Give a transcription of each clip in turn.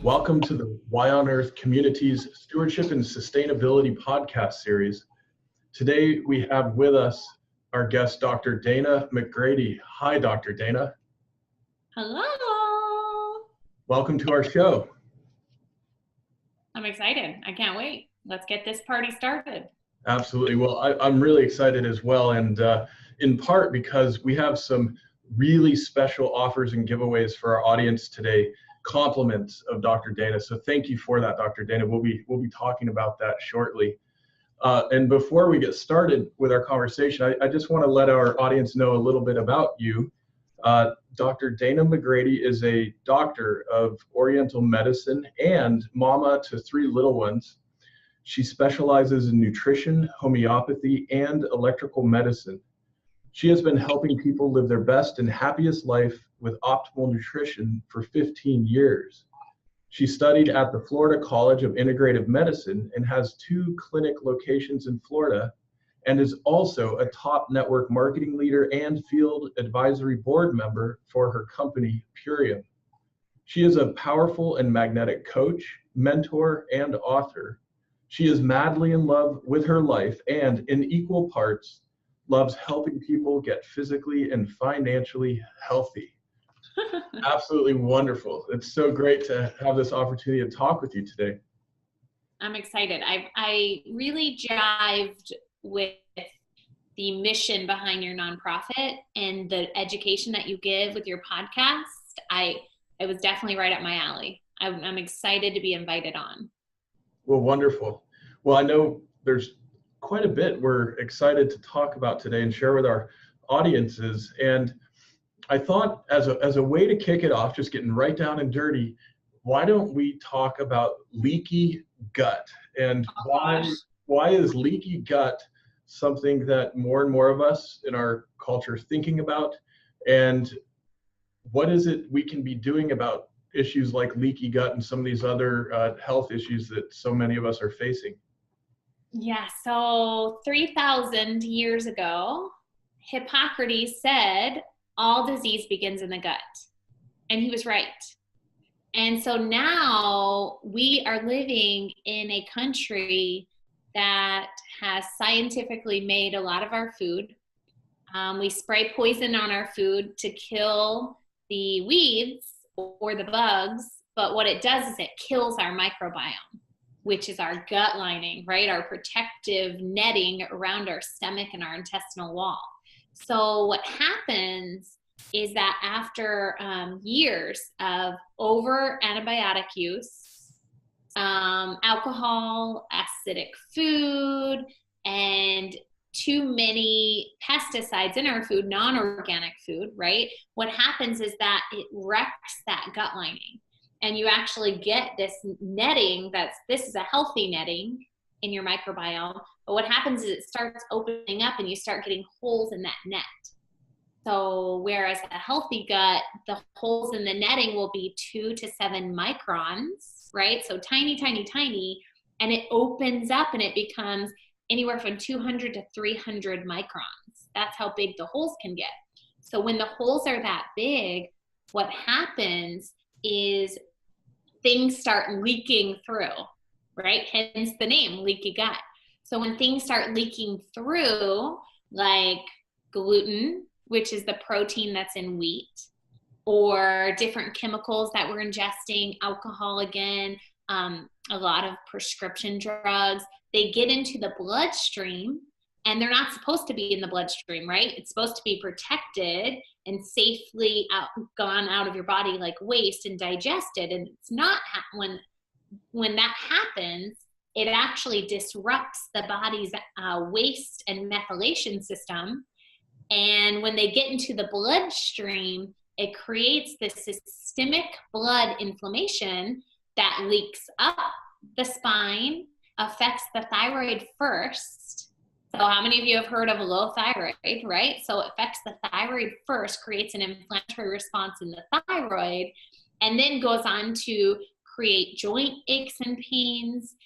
Welcome to the Y on Earth Community's Stewardship and Sustainability podcast series. Today we have with us our guest, Dr. Dana McGrady. Hi, Dr. Dana. Hello. Welcome to our show. I'm excited. I can't wait. Let's get this party started. Absolutely. Well, I'm really excited as well, and in part because we have some really special offers and giveaways for our audience today, compliments of Dr. Dana. So thank you for that, Dr. Dana. We'll be talking about that shortly. And before we get started with our conversation, I just want to let our audience know a little bit about you. Dr. Dana McGrady is a doctor of Oriental medicine and mama to 3 little ones. She specializes in nutrition, homeopathy, and electrical medicine. She has been helping people live their best and happiest life with optimal nutrition for 15 years. She studied at the Florida College of Integrative Medicine and has 2 clinic locations in Florida, and is also a top network marketing leader and field advisory board member for her company, Purium. She is a powerful and magnetic coach, mentor, and author. She is madly in love with her life and, in equal parts, loves helping people get physically and financially healthy. Absolutely wonderful. It's so great to have this opportunity to talk with you today. I'm excited. I really jived with the mission behind your nonprofit and the education that you give with your podcast. It was definitely right up my alley. I'm excited to be invited on. Well, wonderful. Well, I know there's quite a bit we're excited to talk about today and share with our audiences. And I thought as a way to kick it off, just getting right down and dirty, why don't we talk about leaky gut? And why is leaky gut something that more and more of us in our culture are thinking about? And what is it we can be doing about issues like leaky gut and some of these other health issues that so many of us are facing? Yeah, so 3,000 years ago, Hippocrates said all disease begins in the gut. And he was right. And so now we are living in a country that has scientifically made a lot of our food. We spray poison on our food to kill the weeds or the bugs, but what it does is it kills our microbiome, which is our gut lining, right? Our protective netting around our stomach and our intestinal wall. So what happens is that after years of over antibiotic use, alcohol, acidic food, and too many pesticides in our food, non-organic food, right? What happens is that it wrecks that gut lining. And you actually get this netting this is a healthy netting in your microbiome. But what happens is it starts opening up and you start getting holes in that net. So whereas a healthy gut, the holes in the netting will be 2 to 7 microns, right? So tiny, tiny, tiny. And it opens up and it becomes anywhere from 200 to 300 microns. That's how big the holes can get. So when the holes are that big, what happens is things start leaking through, right? Hence the name, leaky gut. So when things start leaking through, like gluten, which is the protein that's in wheat, or different chemicals that we're ingesting, alcohol again, a lot of prescription drugs, they get into the bloodstream and they're not supposed to be in the bloodstream, right? It's supposed to be protected and safely gone out of your body like waste and digested. And it's not when that happens, it actually disrupts the body's waste and methylation system. And when they get into the bloodstream, it creates this systemic blood inflammation that leaks up the spine, affects the thyroid first. So how many of you have heard of low thyroid, right? So it affects the thyroid first, creates an inflammatory response in the thyroid, and then goes on to create joint aches and pains,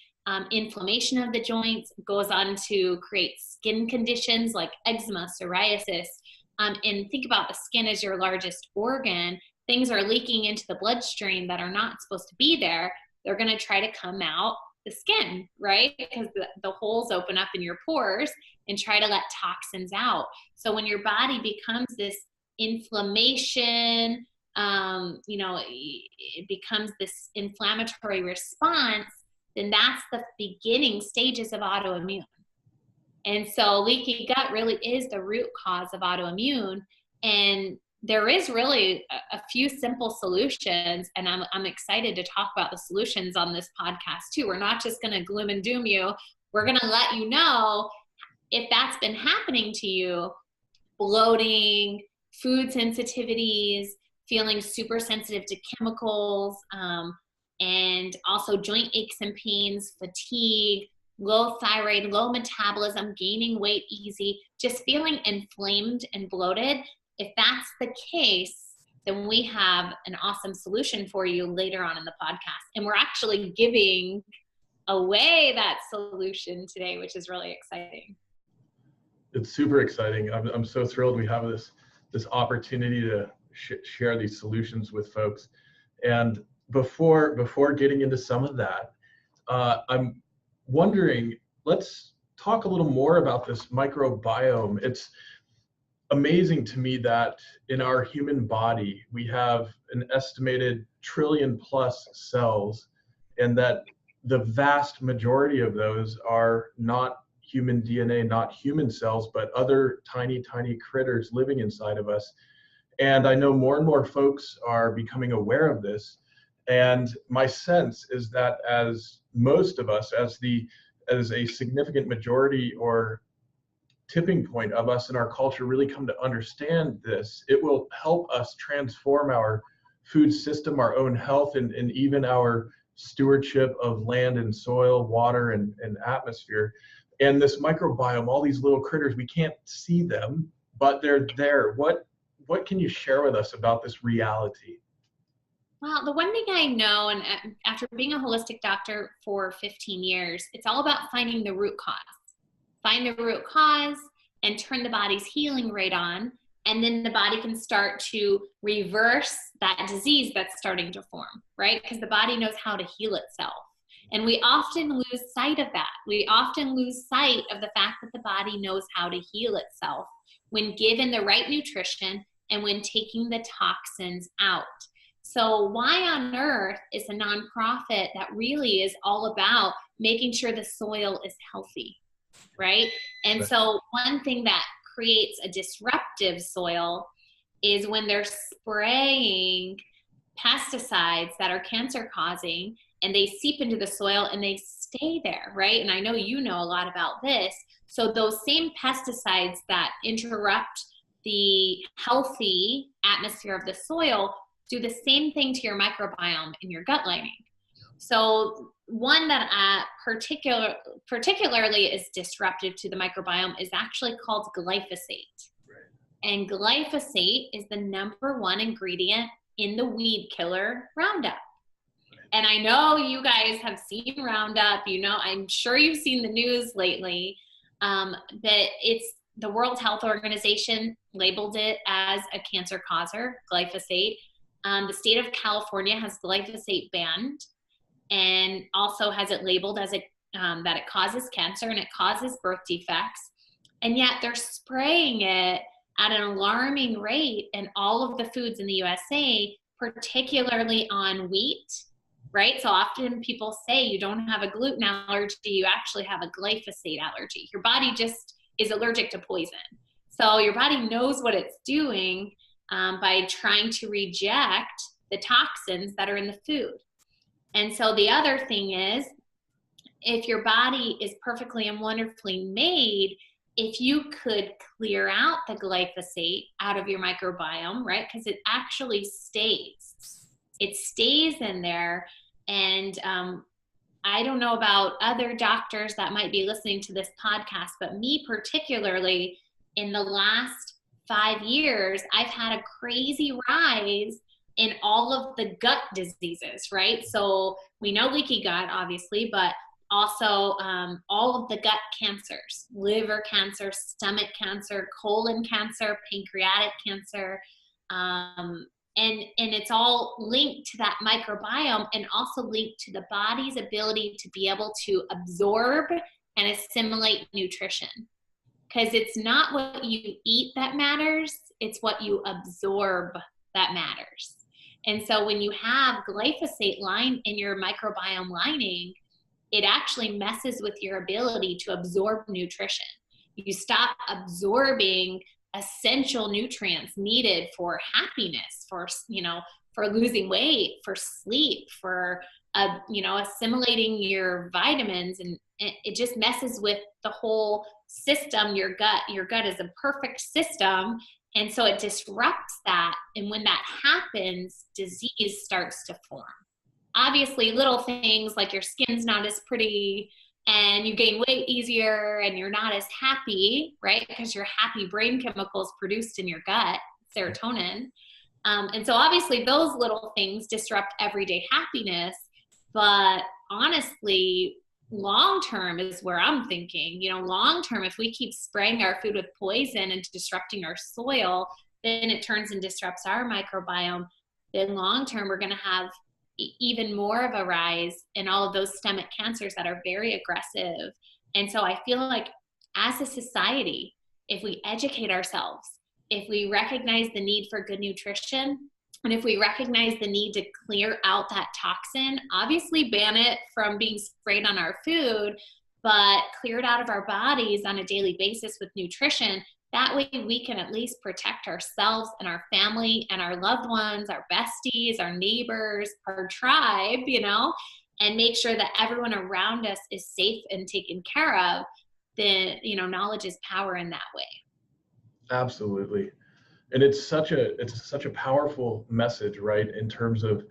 inflammation of the joints, goes on to create skin conditions like eczema, psoriasis. And think about the skin as your largest organ. things are leaking into the bloodstream that are not supposed to be there, they're going to try to come out the skin, right? Because the holes open up in your pores and try to let toxins out. So when your body becomes this inflammation, it becomes this inflammatory response, then that's the beginning stages of autoimmune. And so leaky gut really is the root cause of autoimmune. And there is really a few simple solutions, and I'm excited to talk about the solutions on this podcast too. We're not just going to gloom and doom you. We're going to let you know if that's been happening to you, bloating, food sensitivities, feeling super sensitive to chemicals, and also joint aches and pains, fatigue, low thyroid, low metabolism, gaining weight easy, just feeling inflamed and bloated. If that's the case, then we have an awesome solution for you later on in the podcast. And we're actually giving away that solution today, which is really exciting. It's super exciting. I'm so thrilled we have this opportunity to share these solutions with folks. And before getting into some of that, I'm wondering, let's talk a little more about this microbiome. It's amazing to me that in our human body, we have an estimated trillion plus cells, and that the vast majority of those are not human DNA, not human cells, but other tiny, tiny critters living inside of us. And I know more and more folks are becoming aware of this. And my sense is that as most of us, as a significant majority or tipping point of us in our culture really come to understand this, it will help us transform our food system, our own health, and even our stewardship of land and soil, water and atmosphere. And this microbiome, all these little critters, we can't see them, but they're there. What can you share with us about this reality? Well, the one thing I know, and after being a holistic doctor for 15 years, it's all about finding the root cause. Find the root cause and turn the body's healing rate on, and then the body can start to reverse that disease that's starting to form, right? Because the body knows how to heal itself. And we often lose sight of that. We often lose sight of the fact that the body knows how to heal itself when given the right nutrition and when taking the toxins out. So Y ONEARTH is a nonprofit that really is all about making sure the soil is healthy, right? And so one thing that creates a disruptive soil is when they're spraying pesticides that are cancer causing, and they seep into the soil and they stay there, right? And I know you know a lot about this. So those same pesticides that interrupt the healthy atmosphere of the soil do the same thing to your microbiome in your gut lining. So one that particularly is disruptive to the microbiome is actually called glyphosate. And glyphosate is the #1 ingredient in the weed killer Roundup. And I know you guys have seen Roundup, I'm sure you've seen the news lately, that it's the World Health Organization labeled it as a cancer causer, glyphosate. The state of California has glyphosate banned and also has it labeled as that it causes cancer and it causes birth defects. And yet they're spraying it at an alarming rate in all of the foods in the USA, particularly on wheat, right? So often people say you don't have a gluten allergy, you actually have a glyphosate allergy. Your body just is allergic to poison. So your body knows what it's doing by trying to reject the toxins that are in the food. And so the other thing is, if your body is perfectly and wonderfully made, if you could clear out the glyphosate out of your microbiome, right? Because it actually stays. It stays in there. And I don't know about other doctors that might be listening to this podcast, but me particularly, in the last 5 years, I've had a crazy rise in all of the gut diseases, right? So we know leaky gut, obviously, but also all of the gut cancers, liver cancer, stomach cancer, colon cancer, pancreatic cancer, And it's all linked to that microbiome, and also linked to the body's ability to be able to absorb and assimilate nutrition. Because it's not what you eat that matters, it's what you absorb that matters. And so when you have glyphosate line in your microbiome lining, it actually messes with your ability to absorb nutrition. You stop absorbing essential nutrients needed for happiness, for, you know, for losing weight, for sleep, for, you know, assimilating your vitamins. And it just messes with the whole system, your gut. Your gut is a perfect system. And so it disrupts that. And when that happens, disease starts to form. Obviously, little things like your skin's not as pretty, and you gain weight easier, and you're not as happy, right? Because your happy brain chemicals produced in your gut, serotonin. And so obviously those little things disrupt everyday happiness. But honestly, long-term is where I'm thinking, you know, long-term, if we keep spraying our food with poison and disrupting our soil, then it turns and disrupts our microbiome. Then long-term, we're going to have even more of a rise in all of those stomach cancers that are very aggressive. And so I feel like as a society, if we educate ourselves, if we recognize the need for good nutrition, and if we recognize the need to clear out that toxin, obviously ban it from being sprayed on our food, but clear it out of our bodies on a daily basis with nutrition. That way we can at least protect ourselves and our family and our loved ones, our besties, our neighbors, our tribe, you know, and make sure that everyone around us is safe and taken care of. Then, you know, knowledge is power in that way. Absolutely. And it's such a powerful message, right? In terms of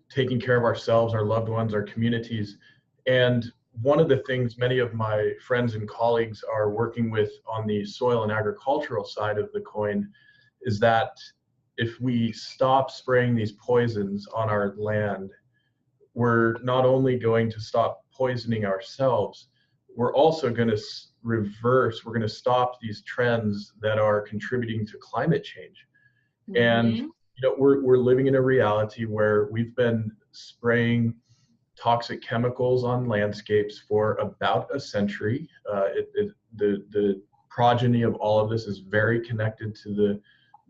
taking care of ourselves, our loved ones, our communities. And one of the things many of my friends and colleagues are working with on the soil and agricultural side of the coin is that if we stop spraying these poisons on our land, we're not only going to stop poisoning ourselves, we're also going to we're going to stop these trends that are contributing to climate change. Mm-hmm. And you know, we're living in a reality where we've been spraying toxic chemicals on landscapes for about a century. The progeny of all of this is very connected to the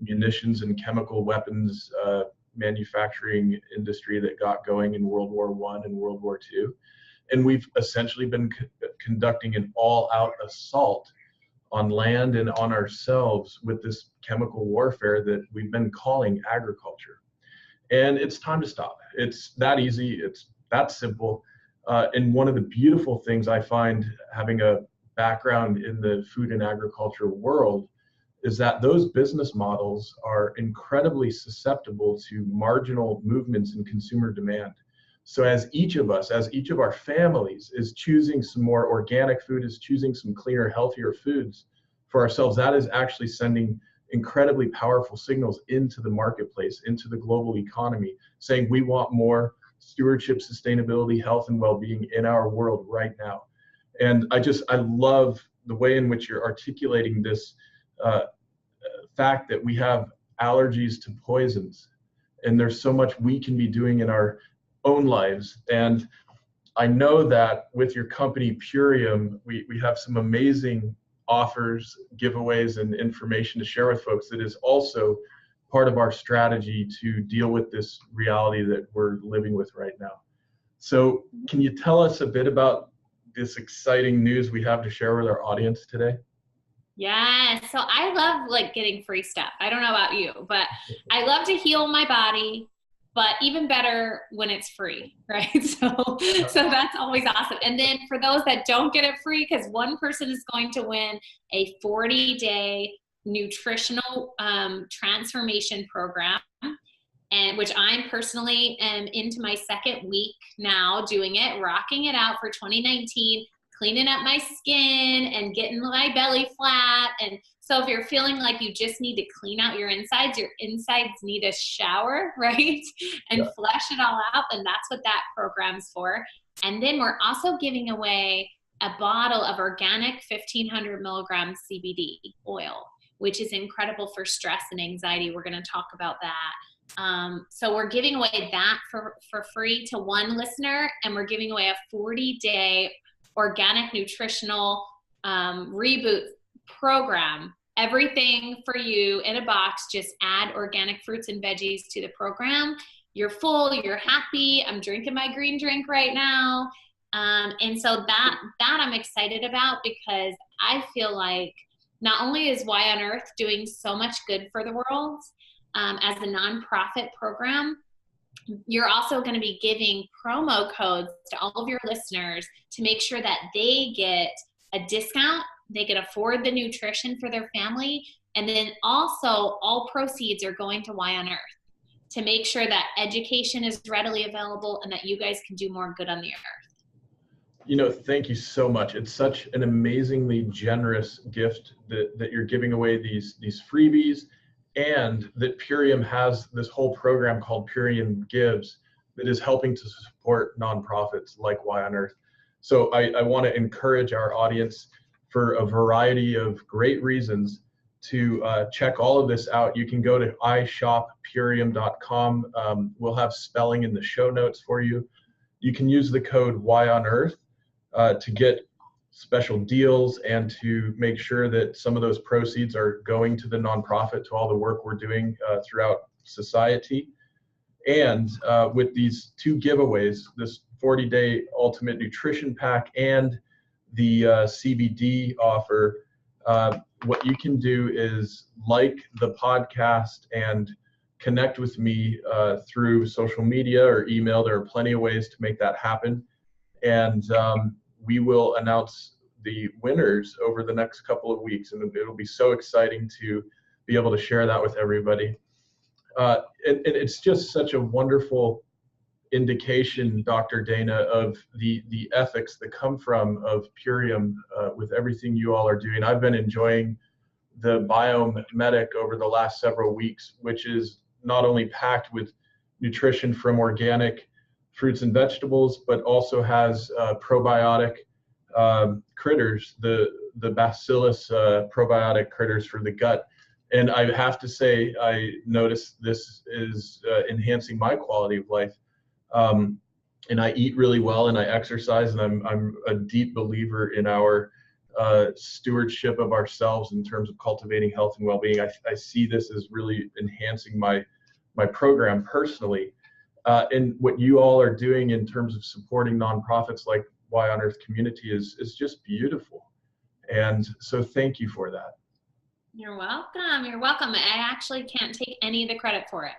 munitions and chemical weapons manufacturing industry that got going in World War I and World War II. And we've essentially been conducting an all-out assault on land and on ourselves with this chemical warfare that we've been calling agriculture. And it's time to stop. It's that easy. It's that simple. And one of the beautiful things I find having a background in the food and agriculture world is that those business models are incredibly susceptible to marginal movements in consumer demand. So as each of us, as each of our families is choosing some more organic food, is choosing some cleaner, healthier foods for ourselves, that is actually sending incredibly powerful signals into the marketplace, into the global economy, saying we want more stewardship, sustainability, health, and well-being in our world right now. And I love the way in which you're articulating this fact that we have allergies to poisons, and there's so much we can be doing in our own lives. And I know that with your company Purium, we have some amazing offers, giveaways, and information to share with folks that is also part of our strategy to deal with this reality that we're living with right now. So can you tell us a bit about this exciting news we have to share with our audience today? Yeah, so I love like getting free stuff. I don't know about you, but I love to heal my body, but even better when it's free, right? So that's always awesome. And then for those that don't get it free, because one person is going to win a 40-day nutritional transformation program, and which I'm personally am into my second week now doing it, rocking it out for 2019, cleaning up my skin and getting my belly flat. And so if you're feeling like you just need to clean out your insides need a shower, right? And flush it all out, and that's what that program's for. And then we're also giving away a bottle of organic 1,500 milligram CBD oil, which is incredible for stress and anxiety. We're going to talk about that. So we're giving away that for free to one listener, and we're giving away a 40-day organic nutritional reboot program. Everything for you in a box. Just add organic fruits and veggies to the program. You're full, you're happy. I'm drinking my green drink right now. And so that I'm excited about, because I feel like not only is YONEARTH doing so much good for the world as a nonprofit program, you're also going to be giving promo codes to all of your listeners to make sure that they get a discount, they can afford the nutrition for their family, and then also all proceeds are going to YONEARTH to make sure that education is readily available and that you guys can do more good on the earth. Thank you so much. It's such an amazingly generous gift that you're giving away these freebies, and that Purium has this whole program called Purium Gives that is helping to support nonprofits like YONEARTH. So I want to encourage our audience, for a variety of great reasons, to check all of this out. You can go to ishoppurium.com. We'll have spelling in the show notes for you. You can use the code YONEARTH to get special deals and to make sure that some of those proceeds are going to the nonprofit, to all the work we're doing throughout society. And with these two giveaways, this 40-day Ultimate Nutrition Pack and the CBD offer, what you can do is like the podcast and connect with me through social media or email. There are plenty of ways to make that happen. And we will announce the winners over the next couple of weeks, and it'll be so exciting to be able to share that with everybody. And it's just such a wonderful indication, Dr. Dana, of the ethics that come from Purium with everything you all are doing. I've been enjoying the Biome Medic over the last several weeks, which is not only packed with nutrition from organic fruits and vegetables, but also has probiotic critters, the bacillus probiotic critters for the gut. And I have to say, I noticed this is enhancing my quality of life. And I eat really well and I exercise, and I'm a deep believer in our stewardship of ourselves in terms of cultivating health and well-being. I see this as really enhancing my program personally. And what you all are doing in terms of supporting nonprofits like YONEARTH Community is just beautiful. And so thank you for that. You're welcome. You're welcome. I actually can't take any of the credit for it.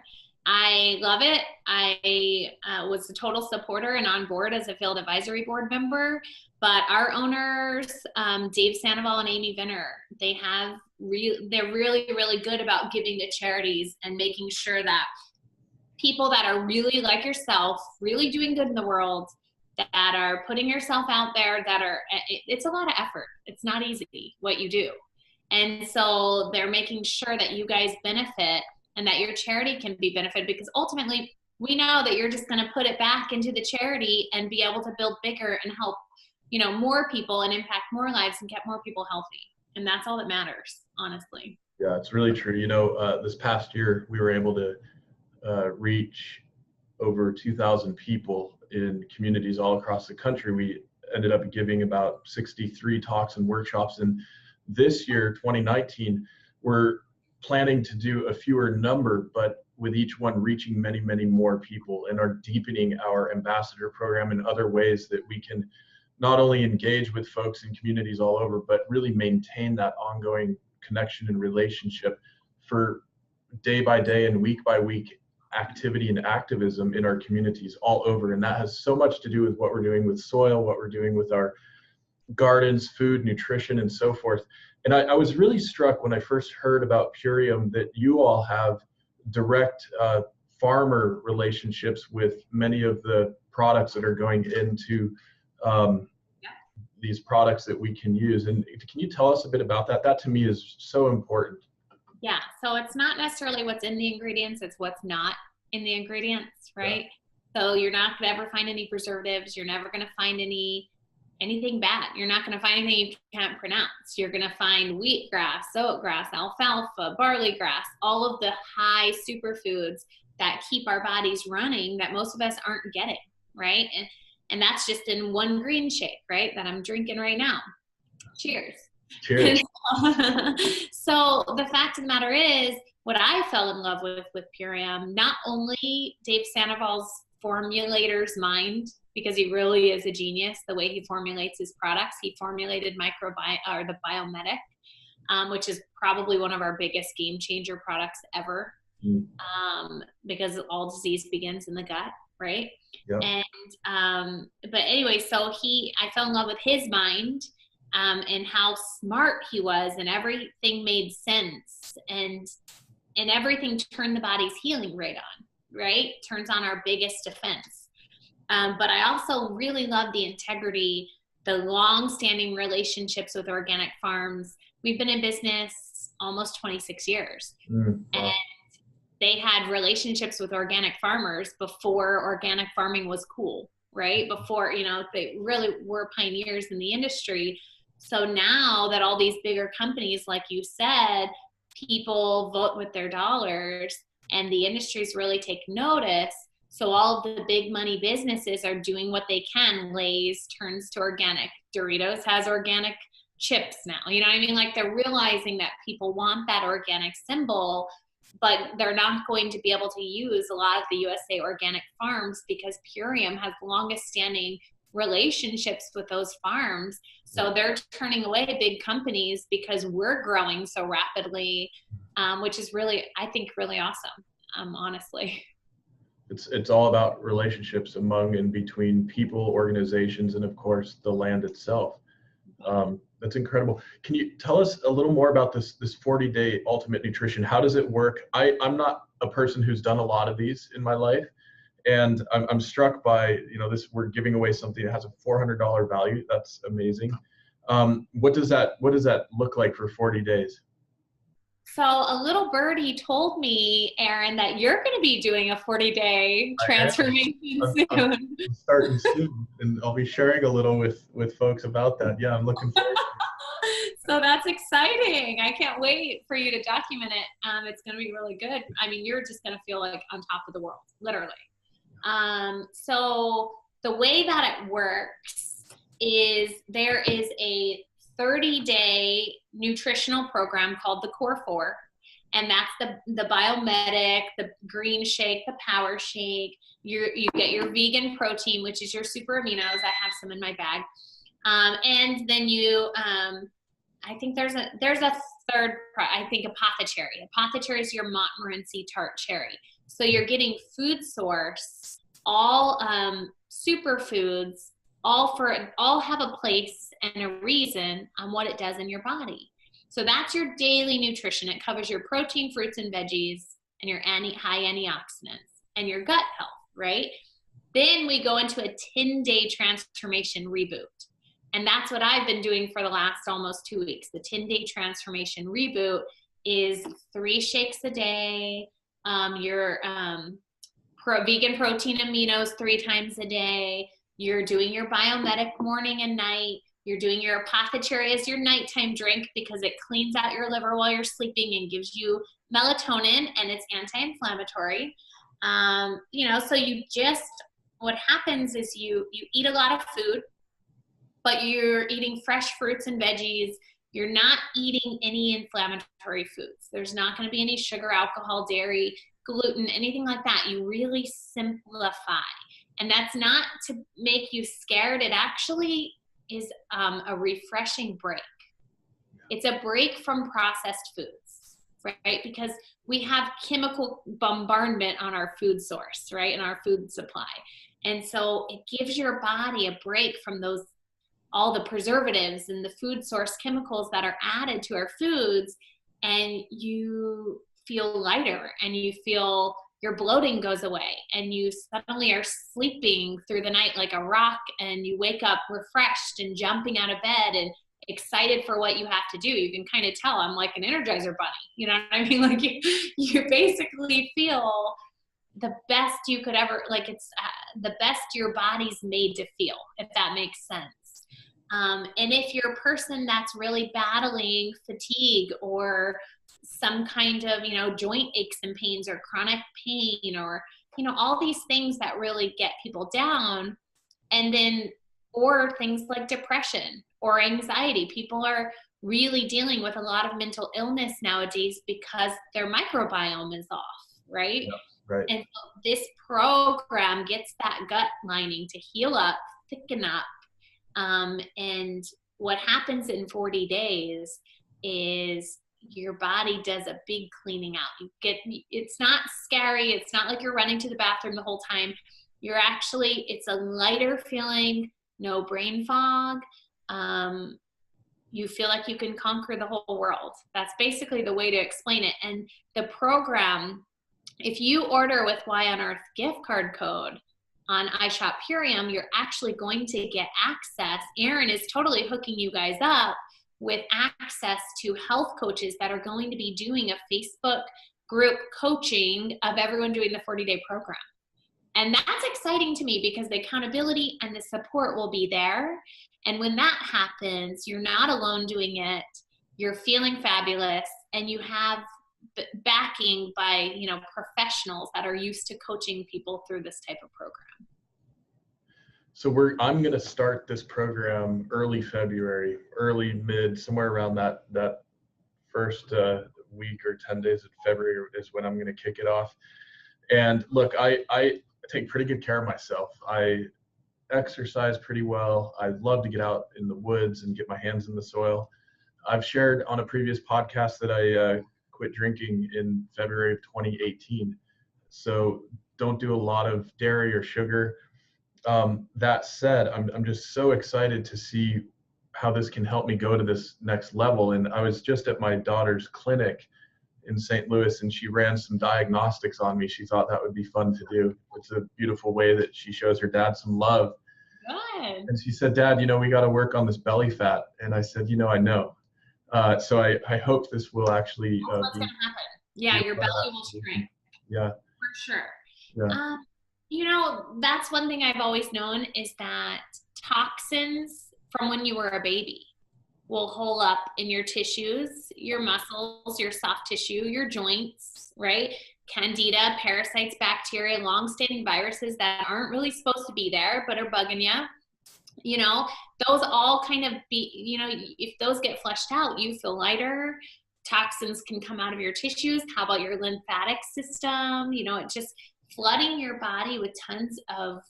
I love it. I was a total supporter and on board as a field advisory board member, but our owners, Dave Sandoval and Amy Vinner, they're really, really good about giving to charities and making sure that people that are really like yourself, really doing good in the world, that are putting yourself out there, it's a lot of effort. It's not easy what you do. And so they're making sure that you guys benefit and that your charity can be benefited, because ultimately we know that you're just going to put it back into the charity and be able to build bigger and help, more people and impact more lives and get more people healthy. And that's all that matters, honestly. Yeah, it's really true. This past year we were able to reach over 2,000 people in communities all across the country. We ended up giving about 63 talks and workshops. And this year, 2019, we're planning to do a fewer number, but with each one reaching many, many more people, and are deepening our ambassador program in other ways that we can not only engage with folks in communities all over, but really maintain that ongoing connection and relationship for day by day and week by week activity and activism in our communities all over. And that has so much to do with what we're doing with soil, what we're doing with our gardens, food, nutrition, and so forth. And I was really struck when I first heard about Purium that you all have direct farmer relationships with many of the products that are going into these products that we can use. And can you tell us a bit about that? That to me is so important. Yeah, so it's not necessarily what's in the ingredients, it's what's not in the ingredients, right? Yeah. So you're not going to ever find any preservatives. You're never going to find anything bad. You're not going to find anything you can't pronounce. You're going to find wheatgrass, oatgrass, alfalfa, barley grass, all of the high superfoods that keep our bodies running that most of us aren't getting, right? And that's just in one green shake, right, that I'm drinking right now. Cheers. Cheers. So the fact of the matter is, what I fell in love with Purium, not only Dave Sandoval's formulator's mind, because he really is a genius, the way he formulates his products. He formulated the Biometic, which is probably one of our biggest game changer products ever, because all disease begins in the gut, right? Yep. And but anyway, so I fell in love with his mind, and how smart he was, and everything made sense, and everything turned the body's healing rate on, right? Turns on our biggest defense. But I also really love the integrity, the long-standing relationships with organic farms. We've been in business almost 26 years. Wow. And they had relationships with organic farmers before organic farming was cool, right? Before, they really were pioneers in the industry. So now that all these bigger companies, like you said, people vote with their dollars, and the industries really take notice. So all of the big money businesses are doing what they can. Lay's turns to organic. Doritos has organic chips now. You know what I mean? Like, they're realizing that people want that organic symbol, but they're not going to be able to use a lot of the USA organic farms because Purium has longest standing relationships with those farms. So they're turning away big companies because we're growing so rapidly, which is really, I think, really awesome, honestly. It's all about relationships among and between people, organizations, and of course the land itself. That's incredible. Can you tell us a little more about this 40-day ultimate nutrition? How does it work? I'm not a person who's done a lot of these in my life, and I'm struck by, this, we're giving away something that has a $400 value. That's amazing. What does that look like for 40 days? So a little birdie told me, Aaron, that you're going to be doing a 40-day transformation soon. I'm starting soon, and I'll be sharing a little with folks about that. Yeah, I'm looking forward to it. So that's exciting. I can't wait for you to document it. It's going to be really good. I mean, you're just going to feel like on top of the world, literally. So the way that it works is there is a 30-day nutritional program called the Core 4, and that's the Biomedic, the green shake, the power shake. You get your vegan protein, which is your super aminos. I have some in my bag, and then you I think there's a third. I think apothecary. Apothecary is your Montmorency tart cherry. So you're getting food source, all superfoods, all have a place and a reason on what it does in your body. So that's your daily nutrition. It covers your protein, fruits, and veggies, and your high antioxidants, and your gut health, right? Then we go into a 10-day transformation reboot. And that's what I've been doing for the last almost 2 weeks. The 10-day transformation reboot is 3 shakes a day, your vegan protein aminos 3 times a day. You're doing your Biomedic morning and night. You're doing your apothecary as your nighttime drink because it cleans out your liver while you're sleeping and gives you melatonin, and it's anti-inflammatory. So what happens is you eat a lot of food, but you're eating fresh fruits and veggies. You're not eating any inflammatory foods. There's not going to be any sugar, alcohol, dairy, gluten, anything like that. You really simplify. And that's not to make you scared. It actually is a refreshing break. It's a break from processed foods, right? Because we have chemical bombardment on our food source, right? And our food supply. And so it gives your body a break from all the preservatives and the food source chemicals that are added to our foods, and you feel lighter, and you feel your bloating goes away, and you suddenly are sleeping through the night like a rock, and you wake up refreshed and jumping out of bed and excited for what you have to do. You can kind of tell I'm like an Energizer bunny. You know what I mean? Like you basically feel the best you could ever, like it's the best your body's made to feel, if that makes sense. And if you're a person that's really battling fatigue or some kind of, joint aches and pains or chronic pain or, all these things that really get people down. And then, or things like depression or anxiety. People are really dealing with a lot of mental illness nowadays because their microbiome is off, right? Yeah, right. And so this program gets that gut lining to heal up, thicken up. And what happens in 40 days is your body does a big cleaning out. It's not scary. It's not like you're running to the bathroom the whole time. It's a lighter feeling, no brain fog. You feel like you can conquer the whole world. That's basically the way to explain it. And the program, if you order with YONEARTH gift card code on iShop Purium, you're actually going to get access. Aaron is totally hooking you guys up with access to health coaches that are going to be doing a Facebook group coaching of everyone doing the 40-day program. And that's exciting to me because the accountability and the support will be there. And when that happens, you're not alone doing it. You're feeling fabulous, and you have backing by, professionals that are used to coaching people through this type of program. So I'm going to start this program early February, early mid, somewhere around that first week or 10 days of February is when I'm going to kick it off. And look, I take pretty good care of myself. I exercise pretty well. I love to get out in the woods and get my hands in the soil. I've shared on a previous podcast that I quit drinking in February of 2018. So don't do a lot of dairy or sugar. That said, I'm just so excited to see how this can help me go to this next level. And I was just at my daughter's clinic in St. Louis, and she ran some diagnostics on me. She thought that would be fun to do. It's a beautiful way that she shows her dad some love. Good. And she said, Dad, we got to work on this belly fat. And I said, I know. So I hope this will actually what's going to happen. Yeah, your belly will shrink. Yeah. For sure. Yeah. That's one thing I've always known is that toxins from when you were a baby will hole up in your tissues, your muscles, your soft tissue, your joints, right? Candida, parasites, bacteria, long-standing viruses that aren't really supposed to be there but are bugging you. Those all kind of if those get flushed out, you feel lighter. Toxins can come out of your tissues. How about your lymphatic system? It just flooding your body with tons of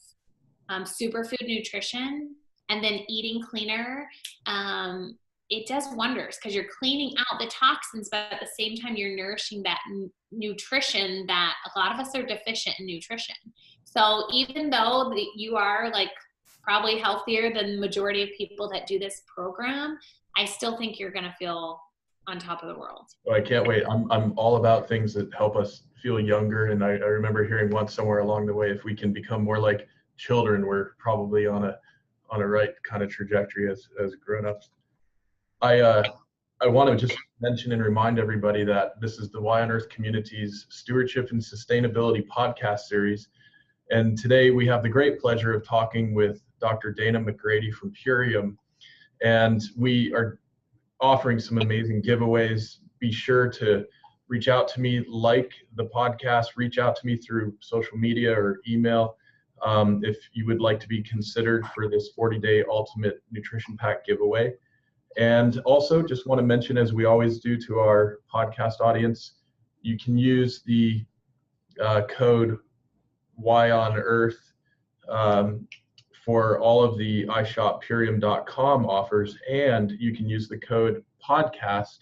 superfood nutrition and then eating cleaner. It does wonders because you're cleaning out the toxins, but at the same time, you're nourishing that nutrition that a lot of us are deficient in nutrition. So even though you are probably healthier than the majority of people that do this program, I still think you're going to feel on top of the world. Well, I can't wait. I'm all about things that help us feel younger. And I remember hearing once somewhere along the way, if we can become more like children, we're probably on a right kind of trajectory as grown-ups. I want to just mention and remind everybody that this is the YONEARTH Community's Stewardship and Sustainability podcast series. And today we have the great pleasure of talking with Dr. Dana McGrady from Purium. And we are offering some amazing giveaways. Be sure to reach out to me, like the podcast, reach out to me through social media or email if you would like to be considered for this 40-day Ultimate Nutrition Pack giveaway. And also just want to mention, as we always do to our podcast audience, you can use the code YONEARTH for all of the iShopPurium.com offers, and you can use the code podcast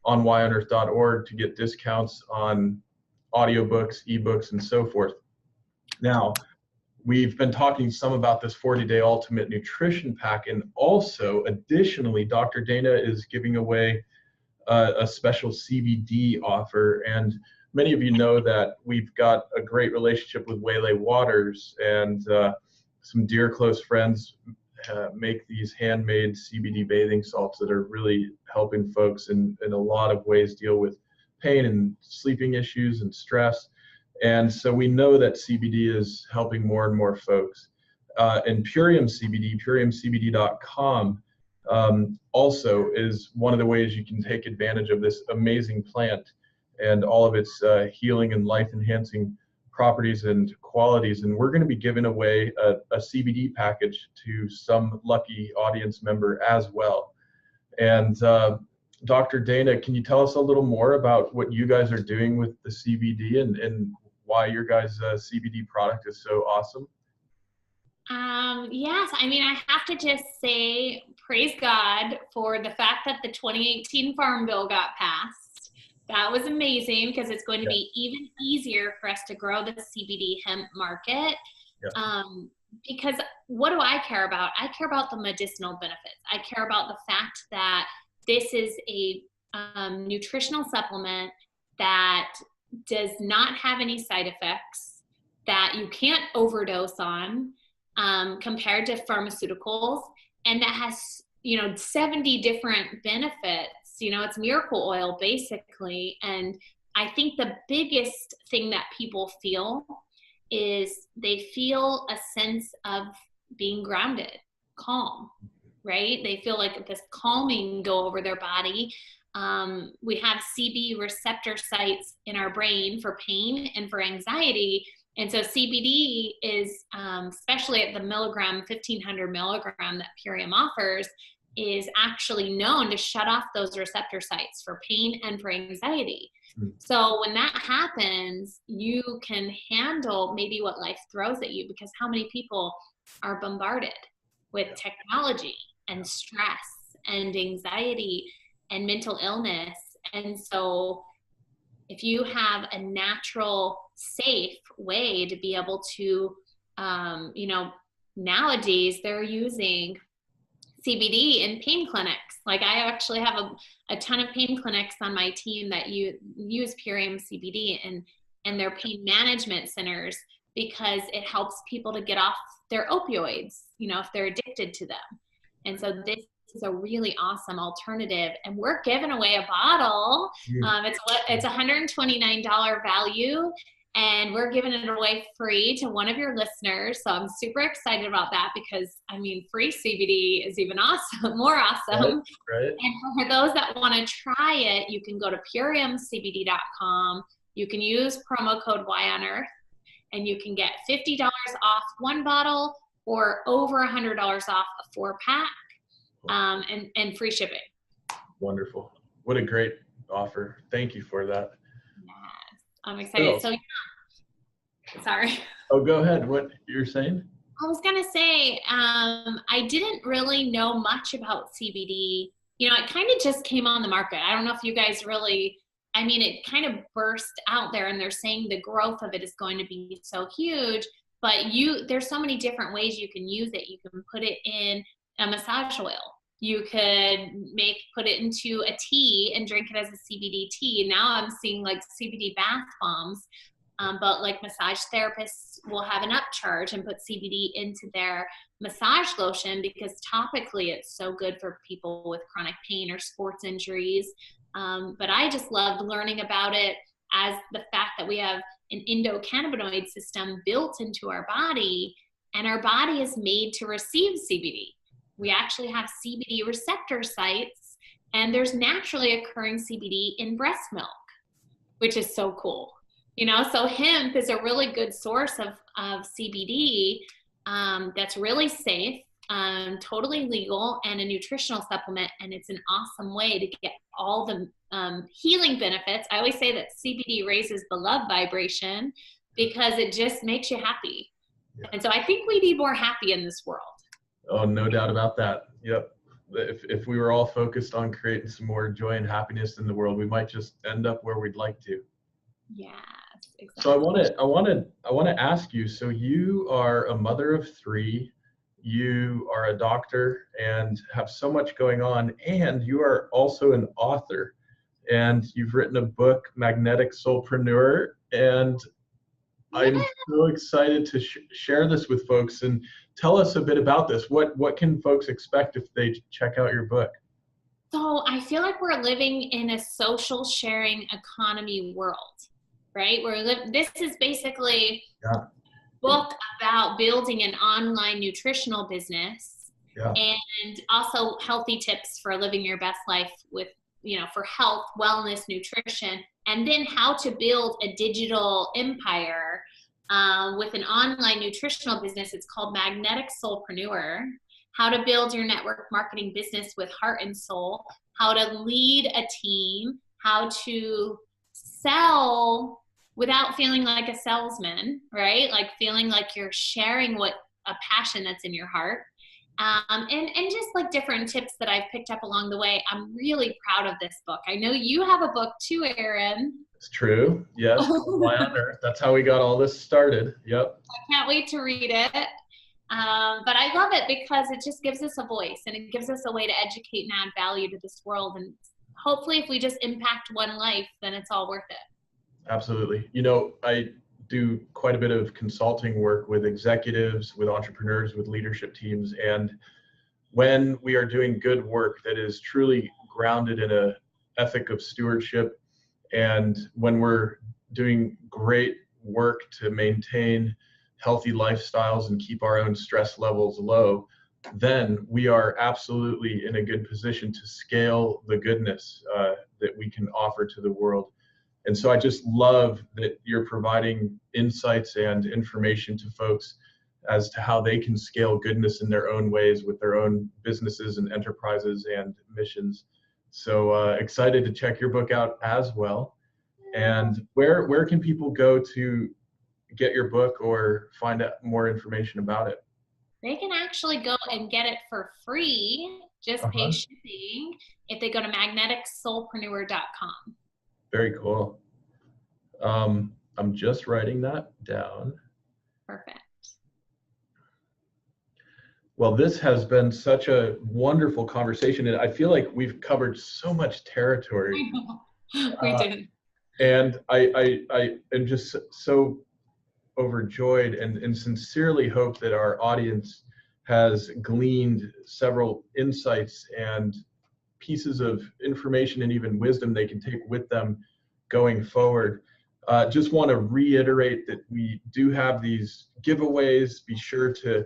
on YONEARTH.org to get discounts on audiobooks, ebooks, and so forth. Now, we've been talking some about this 40-day Ultimate Nutrition Pack, and also, additionally, Dr. Dana is giving away a special CBD offer. And many of you know that we've got a great relationship with Waylay Waters, and some dear close friends make these handmade CBD bathing salts that are really helping folks in a lot of ways deal with pain and sleeping issues and stress. And so we know that CBD is helping more and more folks. And Purium CBD, PuriumCBD.com, also is one of the ways you can take advantage of this amazing plant and all of its healing and life-enhancing properties and qualities. And we're going to be giving away a CBD package to some lucky audience member as well. And Dr. Dana, can you tell us a little more about what you guys are doing with the CBD and why your guys' CBD product is so awesome? Yes, I mean, I have to just say, praise God for the fact that the 2018 Farm Bill got passed. That was amazing because it's going to be even easier for us to grow the CBD hemp market. Because what do I care about? I care about the medicinal benefits. I care about the fact that this is a nutritional supplement that does not have any side effects, that you can't overdose on, compared to pharmaceuticals, and that has, 70 different benefits. It's miracle oil basically. And I think the biggest thing that people feel is they feel a sense of being grounded, calm, right? They feel like this calming go over their body. We have CB receptor sites in our brain for pain and for anxiety. And so CBD is, especially at the 1,500 milligram that Purium offers, is actually known to shut off those receptor sites for pain and for anxiety. So when that happens, you can handle maybe what life throws at you, because how many people are bombarded with technology and stress and anxiety and mental illness. And so if you have a natural, safe way to be able to, nowadays they're using CBD in pain clinics. Like I actually have a ton of pain clinics on my team that use Purium CBD and their pain management centers, because it helps people to get off their opioids, if they're addicted to them. And so this is a really awesome alternative, and we're giving away a bottle. It's $129 value, and we're giving it away free to one of your listeners. So I'm super excited about that, because free CBD is even awesome, more awesome. Right. And for those that want to try it, you can go to puriumcbd.com. You can use promo code YONEARTH, and you can get $50 off one bottle or over $100 off a 4-pack. And free shipping. Wonderful. What a great offer. Thank you for that. Yes, I'm excited. So sorry. Oh, go ahead. What you're saying? I was going to say, I didn't really know much about CBD. It kind of just came on the market. I don't know if you guys really, it kind of burst out there, and they're saying the growth of it is going to be so huge, but there's so many different ways you can use it. You can put it in a massage oil. You could put it into a tea and drink it as a CBD tea. Now I'm seeing like CBD bath bombs, but like massage therapists will have an upcharge and put CBD into their massage lotion, because topically it's so good for people with chronic pain or sports injuries. But I just loved learning about it as the fact that we have an endocannabinoid system built into our body, and our body is made to receive CBD. We actually have CBD receptor sites, and there's naturally occurring CBD in breast milk, which is so cool. So hemp is a really good source of CBD that's really safe, totally legal, and a nutritional supplement. And it's an awesome way to get all the healing benefits. I always say that CBD raises the love vibration, because it just makes you happy. Yeah. And so I think we need more happy in this world. Oh, no doubt about that. Yep. If we were all focused on creating some more joy and happiness in the world, we might just end up where we'd like to. Yes, exactly. So I want to ask you, so you are a mother of 3, you are a doctor and have so much going on, and you are also an author, and you've written a book, Magnetic Soulpreneur, and I'm so excited to share this with folks. And tell us a bit about this. What can folks expect if they check out your book? So I feel like we're living in a social sharing economy world, right? This is basically a book about building an online nutritional business Yeah. And also healthy tips for living your best life with, for health, wellness, nutrition, and then how to build a digital empire with an online nutritional business. It's called Magnetic Soulpreneur. How to build your network marketing business with heart and soul, how to lead a team, how to sell without feeling like a salesman, right? Like feeling like you're sharing a passion that's in your heart. And just like different tips that I've picked up along the way. I'm really proud of this book. I know you have a book too, Aaron. It's true. Yes. YONEARTH. That's how we got all this started. Yep. I can't wait to read it. But I love it because it just gives us a voice, and it gives us a way to educate and add value to this world. And hopefully if we just impact one life, then it's all worth it. Absolutely. I do quite a bit of consulting work with executives, with entrepreneurs, with leadership teams. And when we are doing good work that is truly grounded in an ethic of stewardship, and when we're doing great work to maintain healthy lifestyles and keep our own stress levels low, then we are absolutely in a good position to scale the goodness that we can offer to the world. And so I just love that you're providing insights and information to folks as to how they can scale goodness in their own ways with their own businesses and enterprises and missions. So excited to check your book out as well. And where can people go to get your book or find out more information about it? They can actually go and get it for free, just pay shipping, if they go to magneticsoulpreneur.com. Very cool. I'm just writing that down. Perfect. Well, this has been such a wonderful conversation, and I feel like we've covered so much territory. We did. And I am just so overjoyed and sincerely hope that our audience has gleaned several insights and pieces of information and even wisdom they can take with them going forward. Just want to reiterate that we do have these giveaways. Be sure to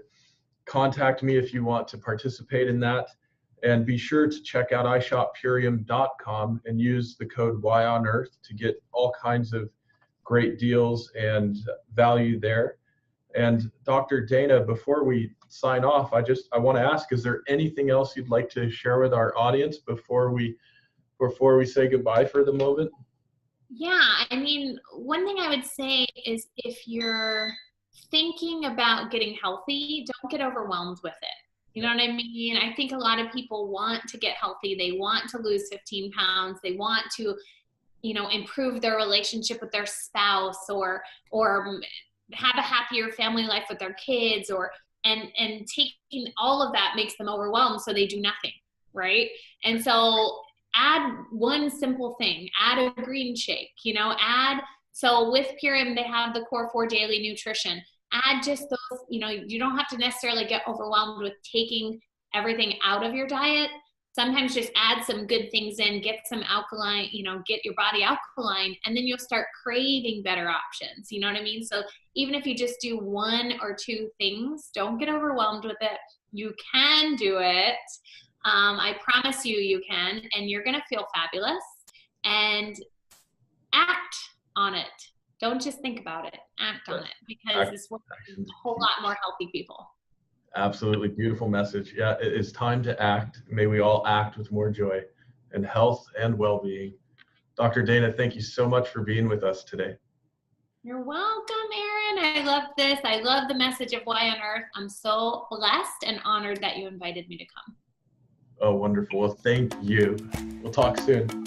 contact me if you want to participate in that. And be sure to check out iShopPurium.com and use the code YONEARTH to get all kinds of great deals and value there. And Dr. Dana, before we sign off, I want to ask, is there anything else you'd like to share with our audience before we say goodbye for the moment? Yeah, I mean, one thing I would say is if you're thinking about getting healthy, don't get overwhelmed with it. You know what I mean? I think a lot of people want to get healthy. They want to lose 15 pounds. They want to, improve their relationship with their spouse or have a happier family life with their kids and taking all of that makes them overwhelmed. So they do nothing, right? And so add one simple thing, add a green shake, so with Purium, they have the Core 4 daily nutrition. Add just those, you don't have to necessarily get overwhelmed with taking everything out of your diet. Sometimes just add some good things in, get some alkaline, get your body alkaline, and then you'll start craving better options. You know what I mean? So even if you just do one or two things, don't get overwhelmed with it. You can do it. I promise you can, and you're going to feel fabulous. And act on it. Don't just think about it. Act on it, because this will bring a whole lot more healthy people. Absolutely. Beautiful message. Yeah, it is time to act. May we all act with more joy and health and well-being. Dr. Dana, thank you so much for being with us today. You're welcome, Aaron. I love this. I love the message of YONEARTH. I'm so blessed and honored that you invited me to come. Oh, wonderful. Well, thank you. We'll talk soon.